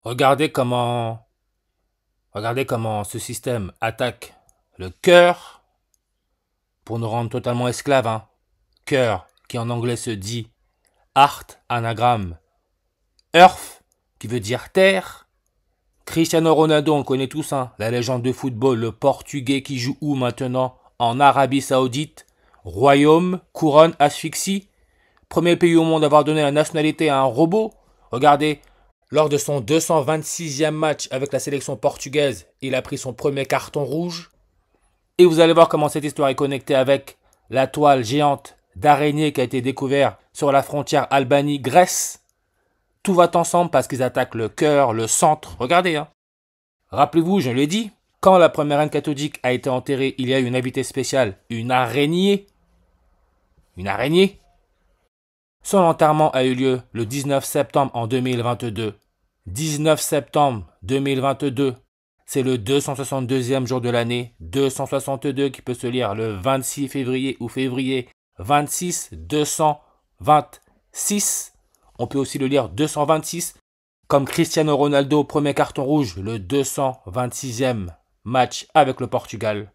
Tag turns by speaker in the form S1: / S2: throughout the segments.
S1: Regardez comment ce système attaque le cœur pour nous rendre totalement esclaves. Hein. Cœur, qui en anglais se dit heart, anagramme earth, qui veut dire terre. Cristiano Ronaldo, on le connaît tous, hein, la légende de football, le portugais qui joue où maintenant? En Arabie Saoudite. Royaume, couronne, asphyxie. Premier pays au monde à avoir donné la nationalité à un robot. Regardez, lors de son 226e match avec la sélection portugaise, il a pris son premier carton rouge. Et vous allez voir comment cette histoire est connectée avec la toile géante d'araignée qui a été découverte sur la frontière Albanie-Grèce. Tout va ensemble parce qu'ils attaquent le cœur, le centre. Regardez, hein. Rappelez-vous, je l'ai dit, quand la première reine catholique a été enterrée, il y a eu une invitée spéciale, une araignée. Une araignée. Son enterrement a eu lieu le 19 septembre en 2022. 19 septembre 2022, c'est le 262e jour de l'année. 262 qui peut se lire le 26 février ou février 26, 226. On peut aussi le lire 226, comme Cristiano Ronaldo, premier carton rouge, le 226e match avec le Portugal.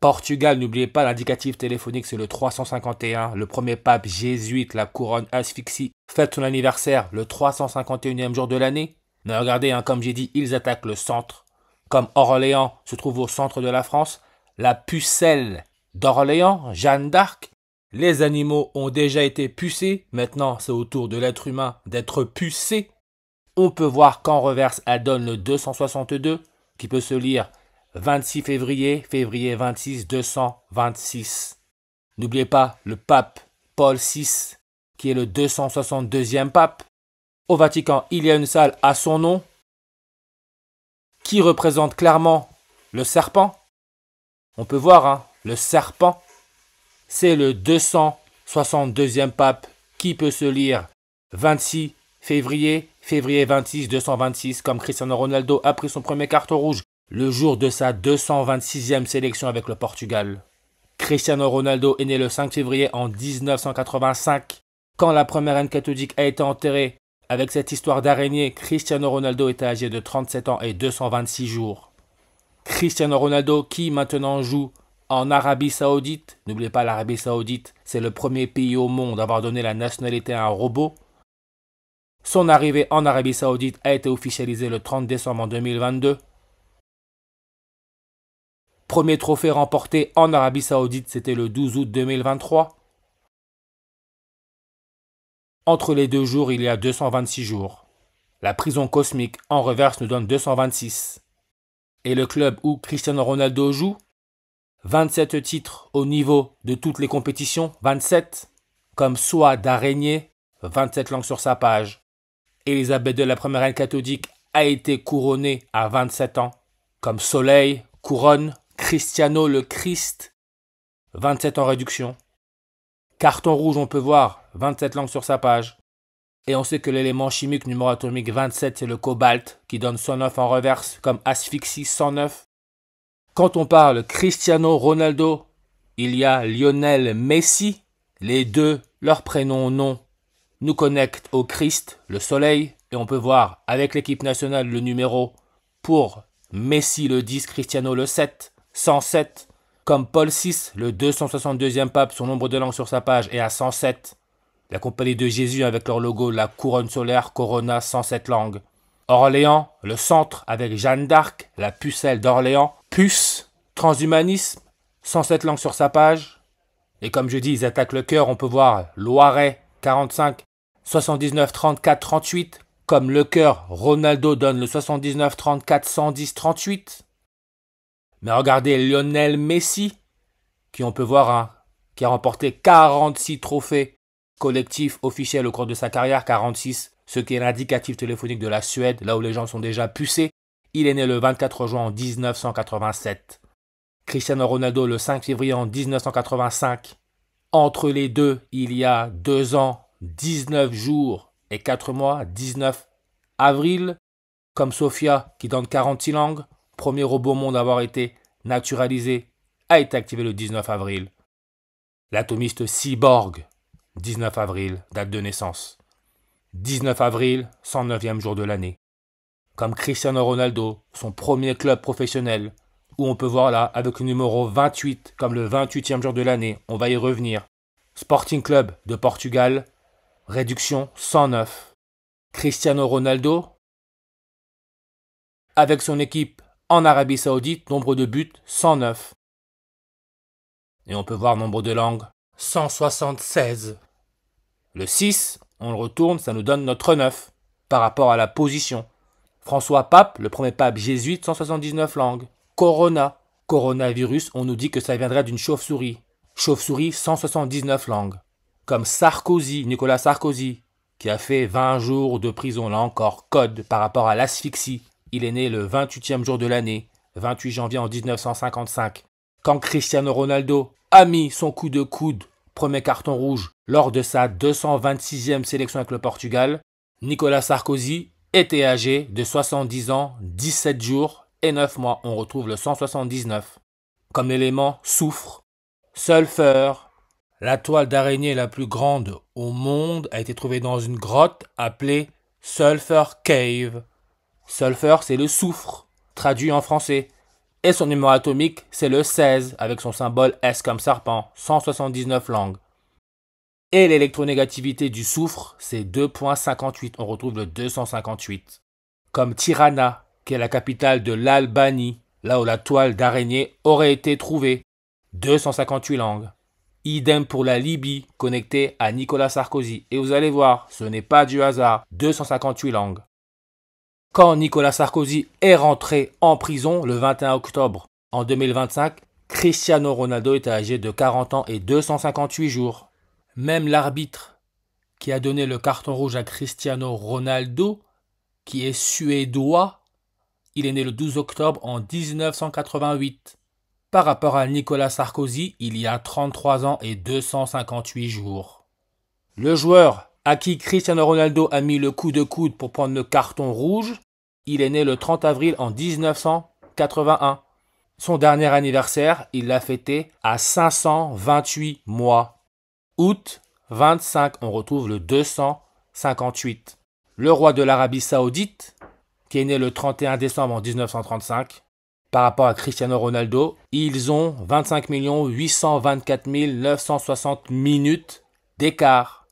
S1: Portugal, n'oubliez pas l'indicatif téléphonique, c'est le 351. Le premier pape jésuite, la couronne asphyxie, fête son anniversaire le 351e jour de l'année. Mais regardez, hein, comme j'ai dit, ils attaquent le centre. Comme Orléans se trouve au centre de la France, la pucelle d'Orléans, Jeanne d'Arc, les animaux ont déjà été pucés. Maintenant, c'est au tour de l'être humain d'être pucé. On peut voir qu'en reverse, elle donne le 262, qui peut se lire 26 février, février 26, 226. N'oubliez pas le pape Paul VI, qui est le 262e pape. Au Vatican, il y a une salle à son nom, qui représente clairement le serpent. On peut voir, hein, le serpent, c'est le 262e pape, qui peut se lire 26 février, février 26, 226, comme Cristiano Ronaldo a pris son premier carton rouge le jour de sa 226e sélection avec le Portugal. Cristiano Ronaldo est né le 5 février en 1985. Quand la première reine catholique a été enterrée, avec cette histoire d'araignée, Cristiano Ronaldo était âgé de 37 ans et 226 jours. Cristiano Ronaldo qui maintenant joue en Arabie Saoudite. N'oubliez pas l'Arabie Saoudite, c'est le premier pays au monde à avoir donné la nationalité à un robot. Son arrivée en Arabie Saoudite a été officialisée le 30 décembre en 2022. Premier trophée remporté en Arabie Saoudite, c'était le 12 août 2023. Entre les deux jours, il y a 226 jours. La prison cosmique en reverse nous donne 226. Et le club où Cristiano Ronaldo joue, 27 titres au niveau de toutes les compétitions, 27, comme soie d'araignée, 27 langues sur sa page. Élisabeth II, la première reine catholique, a été couronnée à 27 ans, comme soleil, couronne, Cristiano le Christ, 27 en réduction. Carton rouge, on peut voir 27 langues sur sa page. Et on sait que l'élément chimique numéro atomique 27, c'est le cobalt, qui donne 109 en reverse, comme asphyxie 109. Quand on parle Cristiano Ronaldo, il y a Lionel Messi. Les deux, leurs prénoms nom, nous connectent au Christ, le soleil. Et on peut voir avec l'équipe nationale le numéro pour Messi le 10, Cristiano le 7, 107. Comme Paul VI, le 262e pape, son nombre de langues sur sa page est à 107. La compagnie de Jésus avec leur logo, la couronne solaire, Corona, 107 langues. Orléans, le centre avec Jeanne d'Arc, la pucelle d'Orléans. Puce, transhumanisme, 107 langues sur sa page. Et comme je dis, ils attaquent le cœur, on peut voir Loiret, 45, 79, 34, 38. Comme le cœur, Ronaldo donne le 79, 34, 110, 38. Mais regardez Lionel Messi, qui on peut voir, hein, qui a remporté 46 trophées collectifs officiels au cours de sa carrière, 46, ce qui est l'indicatif téléphonique de la Suède, là où les gens sont déjà pucés. Il est né le 24 juin en 1987. Cristiano Ronaldo le 5 février en 1985. Entre les deux, il y a 2 ans, 19 jours et 4 mois, 19 avril. Comme Sofia, qui donne 46 langues, premier robot au monde à avoir été naturalisé, a été activé le 19 avril. L'atomiste Cyborg, 19 avril, date de naissance. 19 avril, 109e jour de l'année. comme Cristiano Ronaldo, son premier club professionnel, où on peut voir là, avec le numéro 28, comme le 28e jour de l'année, on va y revenir. Sporting Club de Portugal, réduction 109. Cristiano Ronaldo, avec son équipe en Arabie Saoudite, nombre de buts 109. Et on peut voir nombre de langues 176. Le 6, on le retourne, ça nous donne notre 9 par rapport à la position. François Pape, le premier pape jésuite, 179 langues. Corona, coronavirus, on nous dit que ça viendrait d'une chauve-souris. Chauve-souris, 179 langues. Comme Sarkozy, Nicolas Sarkozy, qui a fait 20 jours de prison, là encore, code par rapport à l'asphyxie. Il est né le 28e jour de l'année, 28 janvier en 1955. Quand Cristiano Ronaldo a mis son coup de coude, premier carton rouge, lors de sa 226e sélection avec le Portugal, Nicolas Sarkozy était âgé de 70 ans, 17 jours et 9 mois. On retrouve le 179. Comme élément, soufre, sulfure. La toile d'araignée la plus grande au monde a été trouvée dans une grotte appelée Sulfur Cave. Sulfur, c'est le soufre, traduit en français. Et son numéro atomique, c'est le 16, avec son symbole S comme serpent, 179 langues. Et l'électronégativité du soufre, c'est 2,58. On retrouve le 258. Comme Tirana, qui est la capitale de l'Albanie, là où la toile d'araignée aurait été trouvée, 258 langues. Idem pour la Libye, connectée à Nicolas Sarkozy. Et vous allez voir, ce n'est pas du hasard, 258 langues. Quand Nicolas Sarkozy est rentré en prison le 21 octobre en 2025, Cristiano Ronaldo était âgé de 40 ans et 258 jours. Même l'arbitre qui a donné le carton rouge à Cristiano Ronaldo, qui est suédois, il est né le 12 octobre en 1988. Par rapport à Nicolas Sarkozy, il y a 33 ans et 258 jours. Le joueur à qui Cristiano Ronaldo a mis le coup de coude pour prendre le carton rouge, il est né le 30 avril en 1981. Son dernier anniversaire, il l'a fêté à 528 mois. Août 25, on retrouve le 258. Le roi de l'Arabie Saoudite, qui est né le 31 décembre en 1935, par rapport à Cristiano Ronaldo, ils ont 25 824 960 minutes d'écart.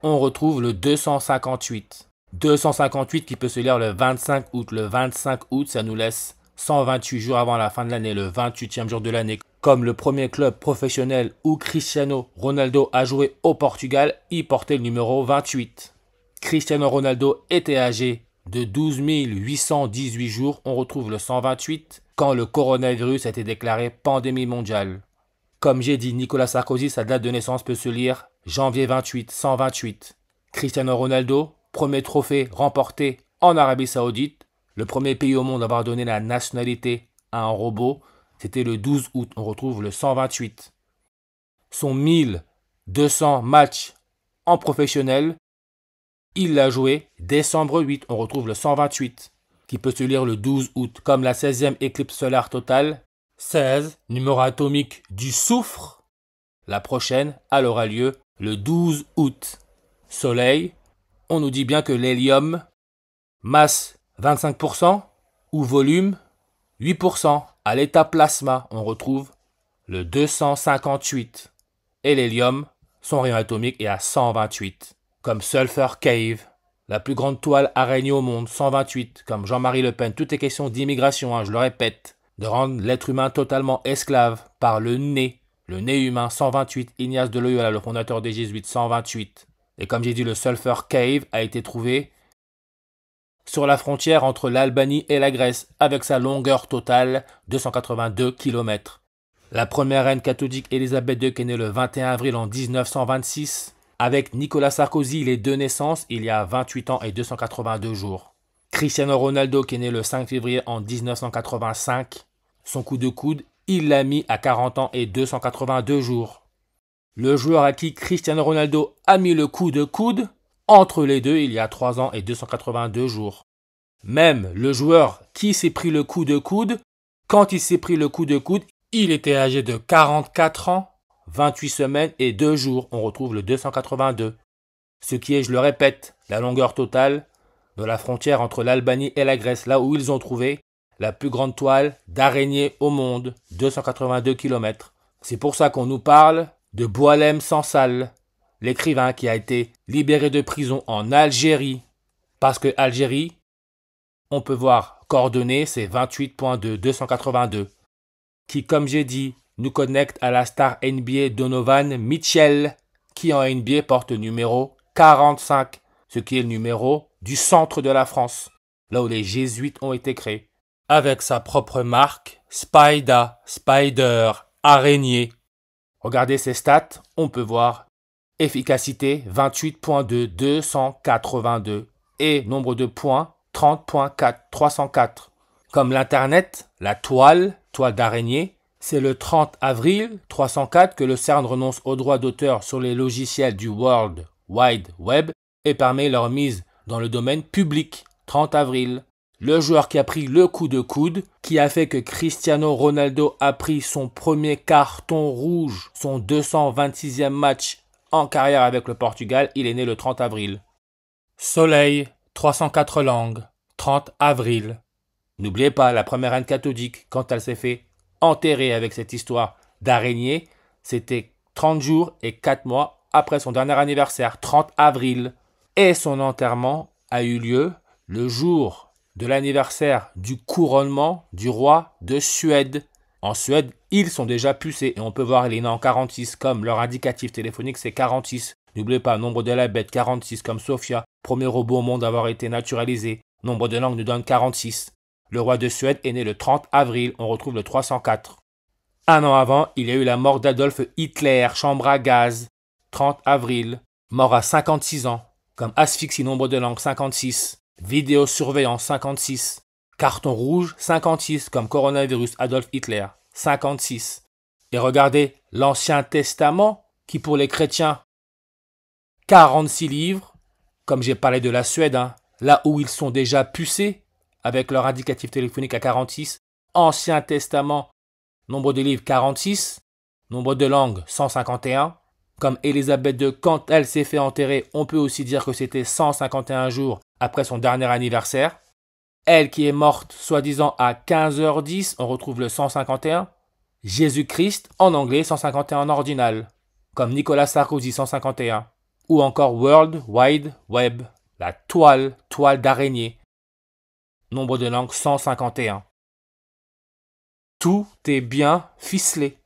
S1: On retrouve le 258. 258 qui peut se lire le 25 août. Le 25 août, ça nous laisse 128 jours avant la fin de l'année, le 28e jour de l'année. Comme le premier club professionnel où Cristiano Ronaldo a joué au Portugal, il portait le numéro 28. Cristiano Ronaldo était âgé de 12 818 jours. On retrouve le 128 quand le coronavirus a été déclaré pandémie mondiale. Comme j'ai dit, Nicolas Sarkozy, sa date de naissance peut se lire janvier 28, 128. Cristiano Ronaldo, premier trophée remporté en Arabie Saoudite, le premier pays au monde à avoir donné la nationalité à un robot, c'était le 12 août, on retrouve le 128. Son 1200 matchs en professionnel, il l'a joué décembre 8, on retrouve le 128, qui peut se lire le 12 août, comme la 16e éclipse solaire totale, 16, numéro atomique du soufre. La prochaine, elle aura lieu le 12 août. Soleil, on nous dit bien que l'hélium, masse 25% ou volume 8%. À l'état plasma, on retrouve le 258. Et l'hélium, son rayon atomique est à 128. Comme Sulfur Cave, la plus grande toile araignée au monde, 128. Comme Jean-Marie Le Pen, tout est question d'immigration, je le répète. De rendre l'être humain totalement esclave par le nez humain, 128. Ignace de Loyola, le fondateur des Jésuites, 128. Et comme j'ai dit, le Sulfur Cave a été trouvé sur la frontière entre l'Albanie et la Grèce, avec sa longueur totale de 182 km. La première reine catholique Élisabeth II, qui est née le 21 avril en 1926, avec Nicolas Sarkozy, les deux naissances, il y a 28 ans et 282 jours. Cristiano Ronaldo, qui est né le 5 février en 1985, son coup de coude, il l'a mis à 40 ans et 282 jours. Le joueur à qui Cristiano Ronaldo a mis le coup de coude, entre les deux, il y a 3 ans et 282 jours. Même le joueur qui s'est pris le coup de coude, quand il s'est pris le coup de coude, il était âgé de 44 ans, 28 semaines et 2 jours. On retrouve le 282. Ce qui est, je le répète, la longueur totale de la frontière entre l'Albanie et la Grèce, là où ils ont trouvé la plus grande toile d'araignée au monde, 282 km. C'est pour ça qu'on nous parle de Boualem Sansal, l'écrivain qui a été libéré de prison en Algérie. Parce que Algérie, on peut voir coordonnées, c'est 28.2, 282, qui, comme j'ai dit, nous connecte à la star NBA Donovan Mitchell, qui en NBA porte le numéro 45, ce qui est le numéro du centre de la France, là où les jésuites ont été créés, avec sa propre marque, Spider, araignée. Regardez ses stats, on peut voir efficacité 28.2, 282 et nombre de points 30.4, 304. Comme l'Internet, la toile d'araignée, c'est le 30 avril 304 que le CERN renonce aux droits d'auteur sur les logiciels du World Wide Web et permet leur mise dans le domaine public. 30 avril. Le joueur qui a pris le coup de coude, qui a fait que Cristiano Ronaldo a pris son premier carton rouge, son 226e match en carrière avec le Portugal, il est né le 30 avril. Soleil, 304 langues, 30 avril. N'oubliez pas, la première reine catholique, quand elle s'est fait enterrer avec cette histoire d'araignée, c'était 30 jours et 4 mois après son dernier anniversaire, 30 avril. Et son enterrement a eu lieu le jour de l'anniversaire du couronnement du roi de Suède. En Suède, ils sont déjà pucés et on peut voir les noms en 46 comme leur indicatif téléphonique c'est 46. N'oubliez pas, nombre de la bête 46 comme Sophia, premier robot au monde à avoir été naturalisé. Nombre de langues nous donne 46. Le roi de Suède est né le 30 avril, on retrouve le 304. Un an avant, il y a eu la mort d'Adolf Hitler, chambre à gaz, 30 avril, mort à 56 ans, comme asphyxie, nombre de langues 56. Vidéosurveillance 56. Carton rouge 56 comme coronavirus Adolf Hitler 56. Et regardez l'Ancien Testament qui pour les chrétiens 46 livres, comme j'ai parlé de la Suède, là où ils sont déjà pucés avec leur indicatif téléphonique à 46. Ancien Testament, nombre de livres 46, nombre de langues 151. Comme Élisabeth II, quand elle s'est fait enterrer, on peut aussi dire que c'était 151 jours après son dernier anniversaire. Elle qui est morte, soi-disant, à 15h10, on retrouve le 151. Jésus-Christ, en anglais, 151 en ordinal. Comme Nicolas Sarkozy, 151. Ou encore World Wide Web, la toile d'araignée. Nombre de langues, 151. Tout est bien ficelé.